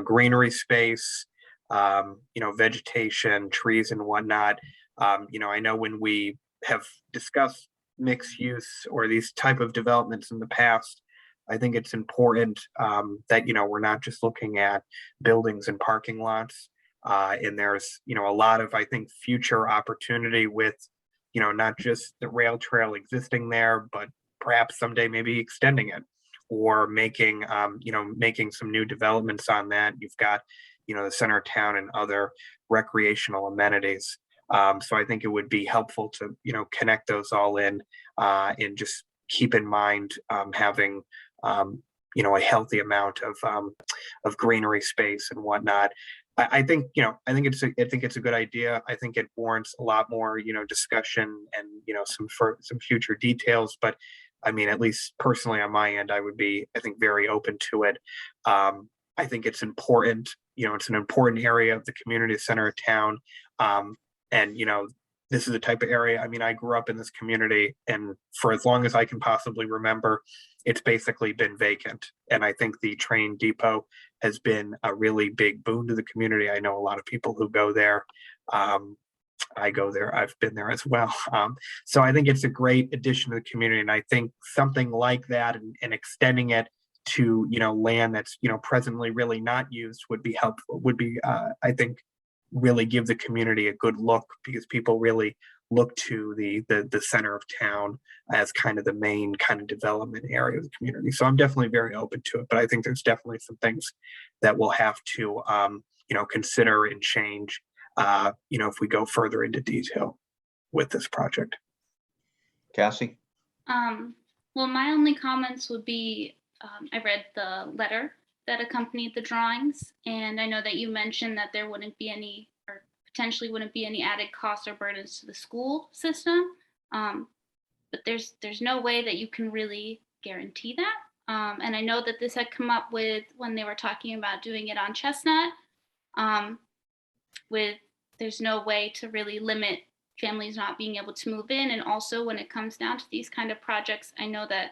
Speaker 4: greenery space, vegetation, trees and whatnot. I know when we have discussed mixed use or these type of developments in the past, I think it's important that, we're not just looking at buildings and parking lots. And there's, a lot of, I think, future opportunity with, not just the rail trail existing there, but perhaps someday maybe extending it or making some new developments on that. You've got, the center of town and other recreational amenities. So I think it would be helpful to, connect those all in and just keep in mind having, a healthy amount of greenery space and whatnot. I think it's a good idea. I think it warrants a lot more, discussion and, some future details. But I mean, at least personally on my end, I would be, I think, very open to it. I think it's important, it's an important area of the community center of town. And, this is the type of area, I mean, I grew up in this community and for as long as I can possibly remember, it's basically been vacant. And I think the train depot has been a really big boon to the community. I know a lot of people who go there. I go there, I've been there as well. So I think it's a great addition to the community. And I think something like that and extending it to, land that's, presently really not used would be helpful, I think, really give the community a good look because people really look to the center of town as kind of the main kind of development area of the community. So I'm definitely very open to it, but I think there's definitely some things that we'll have to, consider and change, if we go further into detail with this project.
Speaker 1: Cassie?
Speaker 10: Well, my only comments would be, I read the letter that accompanied the drawings, and I know that you mentioned that there wouldn't be any, or potentially wouldn't be any added costs or burdens to the school system. But there's no way that you can really guarantee that. And I know that this had come up with when they were talking about doing it on Chestnut, with there's no way to really limit families not being able to move in. And also when it comes down to these kind of projects, I know that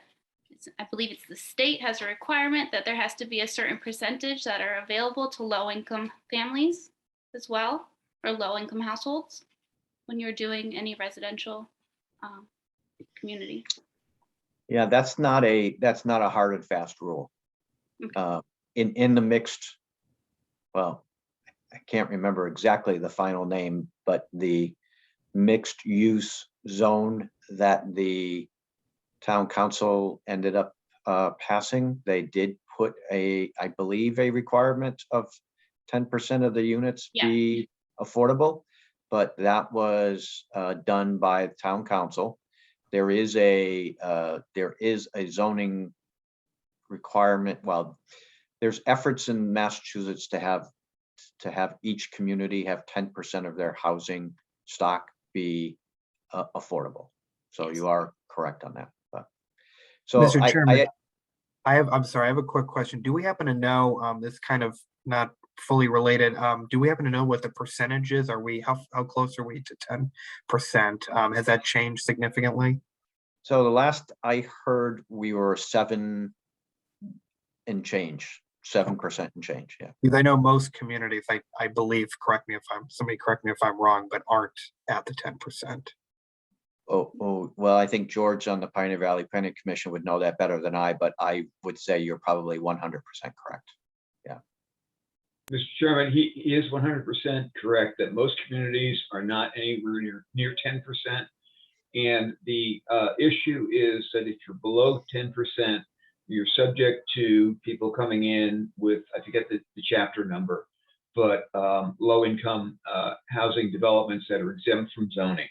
Speaker 10: I believe it's the state has a requirement that there has to be a certain percentage that are available to low-income families as well, or low-income households. when you're doing any residential community?
Speaker 1: Yeah, that's not a hard and fast rule.
Speaker 10: Okay.
Speaker 1: In the mixed, well, I can't remember exactly the final name, but the mixed use zone that the town council ended up passing, they did put I believe, a requirement of 10% of the units
Speaker 10: Yeah.
Speaker 1: be affordable, but that was done by the town council. There is a zoning requirement. Well, there's efforts in Massachusetts to have each community have 10% of their housing stock be affordable. So
Speaker 10: Yes.
Speaker 1: you are correct on that. But so
Speaker 4: Mr.
Speaker 1: I
Speaker 4: Chairman, I'm sorry, I have a quick question. Do we happen to know, this kind of not fully related, do we happen to know what the percentage is? How close are we to 10%? Has that changed significantly?
Speaker 1: So the last I heard, we were 7% and change. Yeah.
Speaker 4: Because I know most communities, I believe, somebody correct me if I'm wrong, but aren't at the 10%.
Speaker 1: Oh, well, I think George on the Pioneer Valley Planning Commission would know that better than I, but I would say you're probably 100% correct.
Speaker 3: Mr. Chairman, he is 100% correct that most communities are not anywhere near 10%. And the issue is that if you're below 10%, you're subject to people coming in with, I forget the chapter number, but low-income housing developments that are exempt from zoning.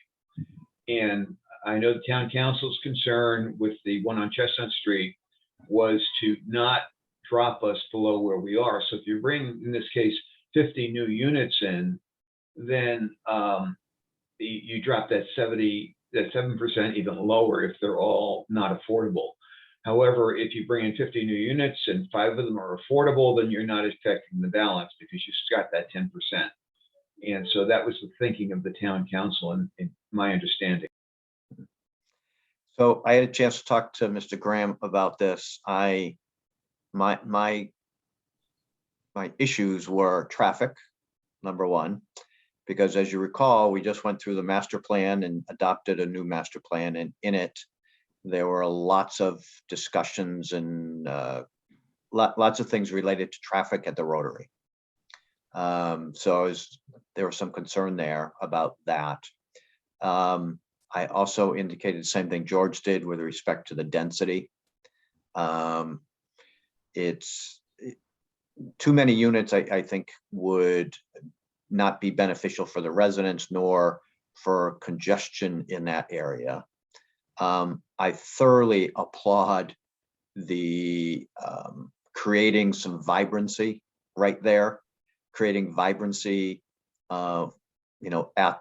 Speaker 3: And I know the town council's concern with the one on Chestnut Street was to not drop us below where we are. So if you bring, in this case, 50 new units in, then you drop that 7% even lower if they're all not affordable. However, if you bring in 50 new units and 5 of them are affordable, then you're not affecting the balance because you've got that 10%. And so that was the thinking of the town council, and my understanding.
Speaker 1: So I had a chance to talk to Mr. Graham about this. My issues were traffic, number one, because as you recall, we just went through the master plan and adopted a new master plan, and in it, there were lots of discussions and lots of things related to traffic at the Rotary. So there was some concern there about that. I also indicated the same thing George did with respect to the density. It's too many units, I think, would not be beneficial for the residents nor for congestion in that area. I thoroughly applaud the creating some vibrancy right there, creating vibrancy at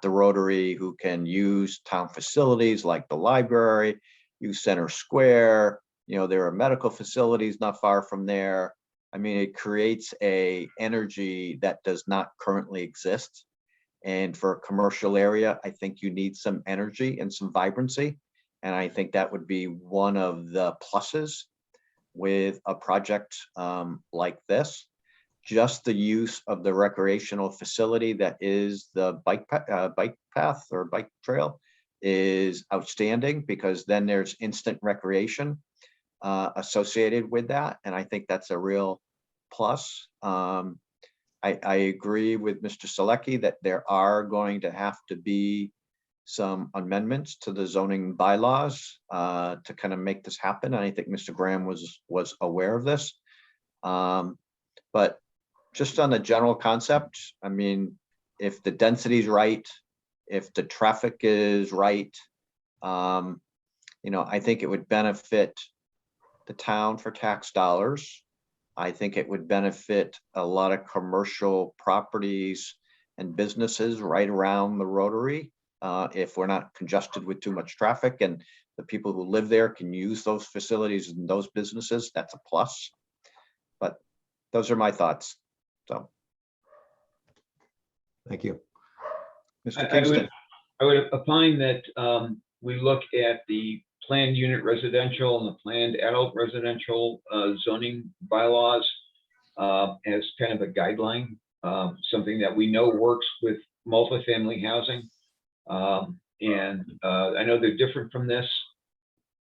Speaker 1: the Rotary, who can use town facilities like the library, use Center Square. There are medical facilities not far from there. I mean, it creates a energy that does not currently exist. And for a commercial area, I think you need some energy and some vibrancy. And I think that would be one of the pluses with a project like this. Just the use of the recreational facility that is the bike path or bike trail is outstanding, because then there's instant recreation associated with that. And I think that's a real plus. I agree with Mr. Selecki that there are going to have to be some amendments to the zoning bylaws to kind of make this happen. And I think Mr. Graham was aware of this. But just on the general concept, I mean, if the density is right, if the traffic is right, I think it would benefit the town for tax dollars. I think it would benefit a lot of commercial properties and businesses right around the Rotary if we're not congested with too much traffic, and the people who live there can use those facilities and those businesses. That's a plus. But those are my thoughts. So,
Speaker 8: Thank you.
Speaker 1: Mr. Kingston.
Speaker 3: I would opine that we look at the planned unit residential and the planned adult residential zoning bylaws as kind of a guideline, something that we know works with multifamily housing. I know they're different from this,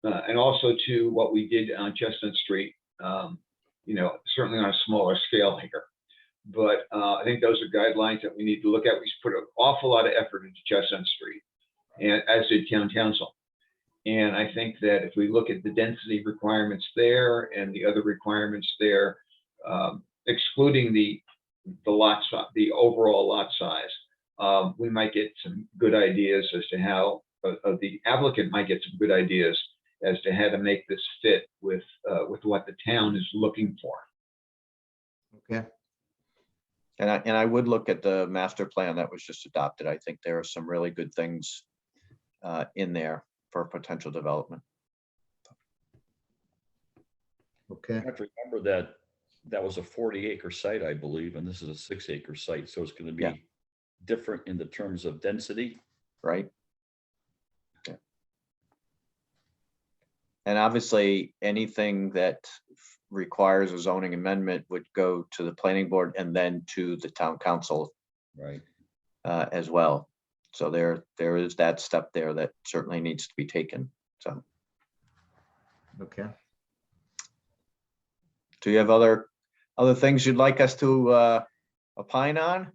Speaker 3: and also to what we did on Chestnut Street. Certainly on a smaller scale here. But I think those are guidelines that we need to look at. We put an awful lot of effort into Chestnut Street, and as did Town Council. And I think that if we look at the density requirements there and the other requirements there, excluding the lot size, the overall lot size, we might get some good ideas as to how the applicant might get some good ideas as to how to make this fit with what the town is looking for.
Speaker 8: Okay,
Speaker 1: And I would look at the master plan that was just adopted. I think there are some really good things in there for potential development.
Speaker 8: okay,
Speaker 2: I have to remember that that was a 40-acre site, I believe, and this is a 6-acre site. So it's going to be
Speaker 1: Yeah.
Speaker 2: different in the terms of density.
Speaker 1: Right? Yeah. And obviously, anything that requires a zoning amendment would go to the planning board and then to the town council
Speaker 2: Right.
Speaker 1: as well. So there is that step there that certainly needs to be taken. So
Speaker 8: okay.
Speaker 1: do you have other things you'd like us to opine on?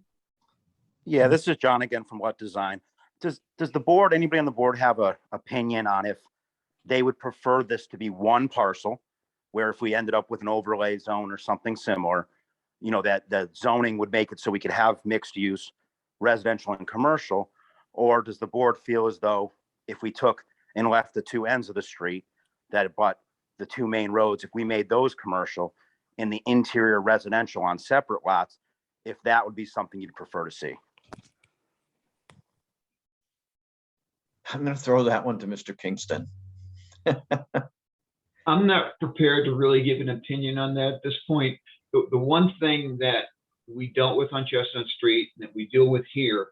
Speaker 9: Yeah, this is John again from What Design. Does the board, anybody on the board have a opinion on if they would prefer this to be one parcel, where if we ended up with an overlay zone or something similar, that the zoning would make it so we could have mixed use, residential and commercial? Or does the board feel as though if we took and left the two ends of the street, that but the two main roads, if we made those commercial and the interior residential on separate lots, if that would be something you'd prefer to see?
Speaker 1: I'm going to throw that one to Mr. Kingston.
Speaker 3: I'm not prepared to really give an opinion on that at this point. The one thing that we dealt with on Chestnut Street, that we deal with here,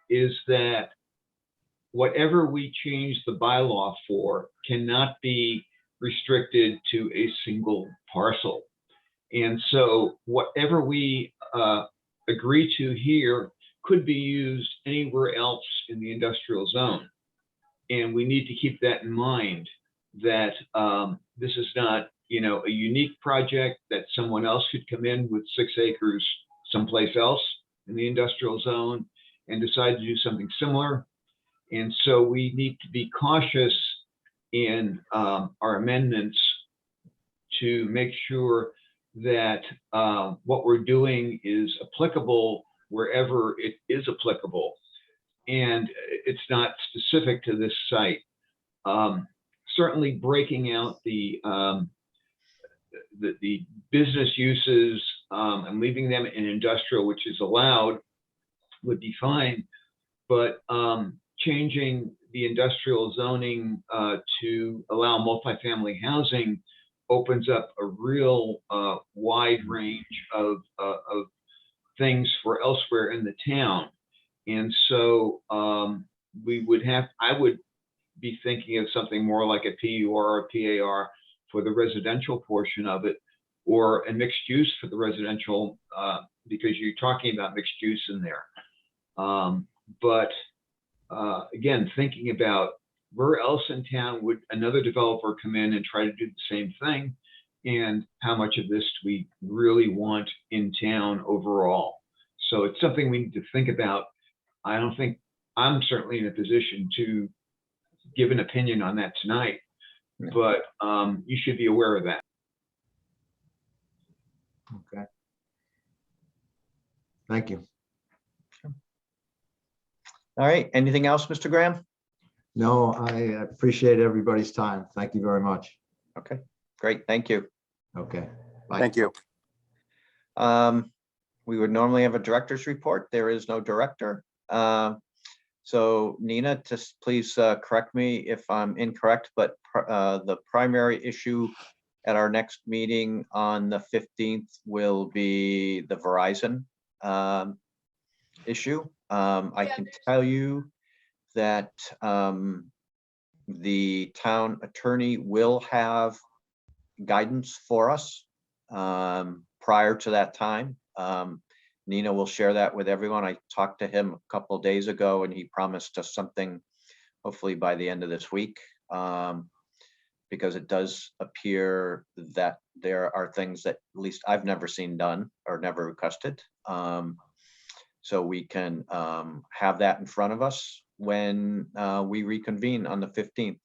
Speaker 3: is that whatever we change the bylaw for cannot be restricted to a single parcel. And so whatever we agree to here could be used anywhere else in the industrial zone. And we need to keep that in mind, that this is not, a unique project that someone else could come in with 6 acres someplace else in the industrial zone and decide to do something similar. And so we need to be cautious in our amendments to make sure that what we're doing is applicable wherever it is applicable, and it's not specific to this site. Certainly breaking out the business uses and leaving them in industrial, which is allowed, would be fine. But changing the industrial zoning to allow multifamily housing opens up a real wide range of things for elsewhere in the town. And so I would be thinking of something more like a PUR or a PAR for the residential portion of it, or a mixed use for the residential, because you're talking about mixed use in there. But again, thinking about where else in town would another developer come in and try to do the same thing, and how much of this do we really want in town overall? So it's something we need to think about. I don't think I'm certainly in a position to give an opinion on that tonight, but you should be aware of that.
Speaker 8: Okay. Thank you.
Speaker 1: All right, anything else, Mr. Graham?
Speaker 8: No, I appreciate everybody's time. Thank you very much.
Speaker 1: Okay, great, thank you.
Speaker 8: Okay. Bye.
Speaker 9: Thank you.
Speaker 1: We would normally have a director's report. There is no director. So Nina, just please correct me if I'm incorrect, but the primary issue at our next meeting on the 15th will be the Verizon issue. I can tell you that the town attorney will have guidance for us prior to that time. Nina will share that with everyone. I talked to him a couple of days ago and he promised us something hopefully by the end of this week. Because it does appear that there are things that at least I've never seen done or never requested. So we can have that in front of us when we reconvene on the 15th.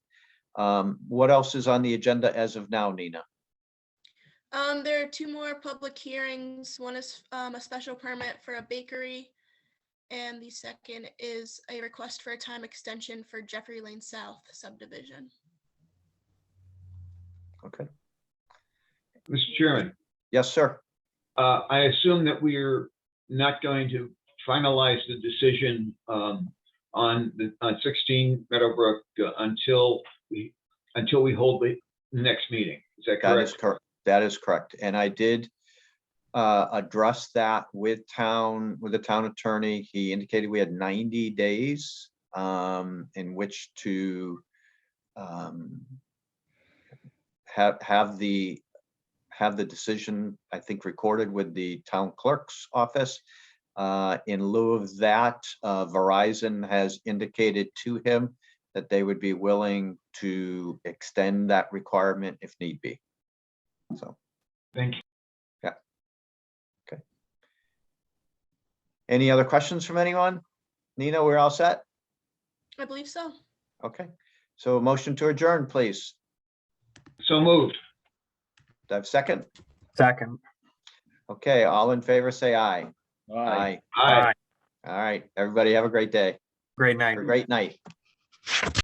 Speaker 1: What else is on the agenda as of now, Nina?
Speaker 11: There are 2 more public hearings. One is a special permit for a bakery, and the second is a request for a time extension for Jeffrey Lane South subdivision.
Speaker 1: Okay.
Speaker 3: Mr. Chairman,
Speaker 1: Yes, sir.
Speaker 3: I assume that we're not going to finalize the decision on 16 Meadowbrook until we hold the next meeting. Is that
Speaker 1: That is
Speaker 3: correct?
Speaker 1: correct. That is correct. And I did address that with the town attorney. He indicated we had 90 days in which to have the decision, I think, recorded with the town clerk's office. In lieu of that, Verizon has indicated to him that they would be willing to extend that requirement if need be. So,
Speaker 3: Thank you.
Speaker 1: yeah. Okay. Any other questions from anyone? Nina, we're all set?
Speaker 11: I believe so.
Speaker 1: Okay. So a motion to adjourn, please.
Speaker 3: So moved.
Speaker 1: Do I have a second?
Speaker 4: Second.
Speaker 1: Okay, all in favor, say aye.
Speaker 2: Aye.
Speaker 3: Aye.
Speaker 1: All right, everybody have a great day,
Speaker 4: Great night.
Speaker 1: or great night.